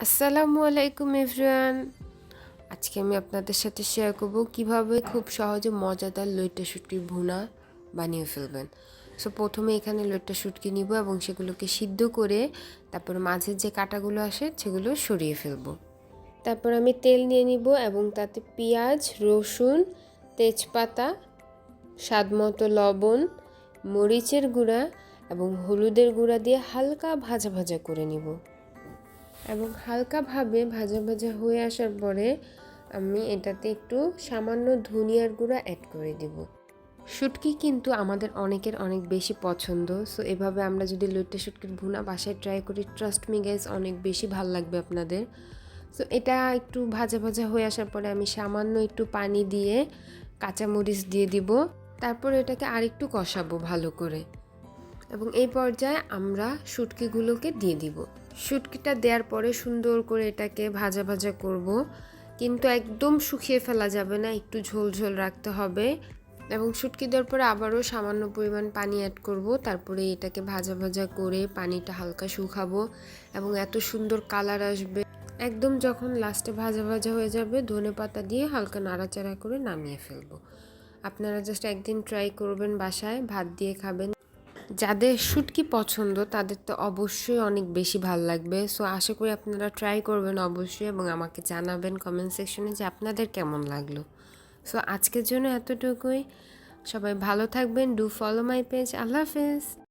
আসসালামু আলাইকুম এভরিওয়ান। আজকে আমি আপনাদের সাথে শেয়ার করব কিভাবে খুব সহজে মজাদার লইট্টা শুটকির ভুনা বানিয়ে ফেলবেন। সো প্রথমে এখানে লইট্টা শুটকি নিব এবং সেগুলোকে সিদ্ধ করে তারপর মাঝের যে কাঁটাগুলো আসে সেগুলো সরিয়ে ফেলবো। তারপর আমি তেল নিয়ে নিব এবং তাতে পেঁয়াজ, রসুন, তেজপাতা, স্বাদমতো লবণ, মরিচের গুঁড়া এবং হলুদের গুঁড়া দিয়ে হালকা ভাজা ভাজা করে নিব এবং হালকাভাবে ভাজা ভাজা হয়ে আসার পরে আমি এটাতে একটু সামান্য ধনিয়ার গুঁড়া অ্যাড করে দিব। শুটকি কিন্তু আমাদের অনেকের অনেক বেশি পছন্দ। সো এভাবে আমরা যদি লইট্টা শুটকির ভুনা বাসায় ট্রাই করি, ট্রাস্ট মি গাইস, অনেক বেশি ভালো লাগবে আপনাদের। সো এটা একটু ভাজা ভাজা হয়ে আসার পরে আমি সামান্য একটু পানি দিয়ে কাঁচামরিচ দিয়ে দিব। তারপর এটাকে আরেকটু কষাবো ভালো করে এবং এই পর্যায়ে আমরা শুটকিগুলোকে দিয়ে দিব। শুটকিটা দেওয়ার পরে সুন্দর করে এটাকে ভাজা ভাজা করব, কিন্তু একদম শুকিয়ে ফেলা যাবে না, একটু ঝোল ঝোল রাখতে হবে। এবং শুটকি দেওয়ার পরে আবারও সামান্য পরিমাণ পানি অ্যাড করব, তারপরে এটাকে ভাজা ভাজা করে পানিটা হালকা শুকাবো এবং এত সুন্দর কালার আসবে। একদম যখন লাস্টে ভাজা ভাজা হয়ে যাবে ধনেপাতা দিয়ে হালকা নাড়াচাড়া করে নামিয়ে ফেলবো। আপনারা জাস্ট একদিন ট্রাই করবেন, বাসায় ভাত দিয়ে খাবেন। যাদের শুটকি পছন্দ তাদের তো অবশ্যই অনেক বেশি ভালো লাগবে। সো আশা করি আপনারা ট্রাই করবেন অবশ্যই এবং আমাকে জানাবেন কমেন্ট সেকশনে যে আপনাদের কেমন লাগলো। সো আজকের জন্য এতটুকুই। সবাই ভালো থাকবেন। Do follow my page. আল্লাহ হাফেজ।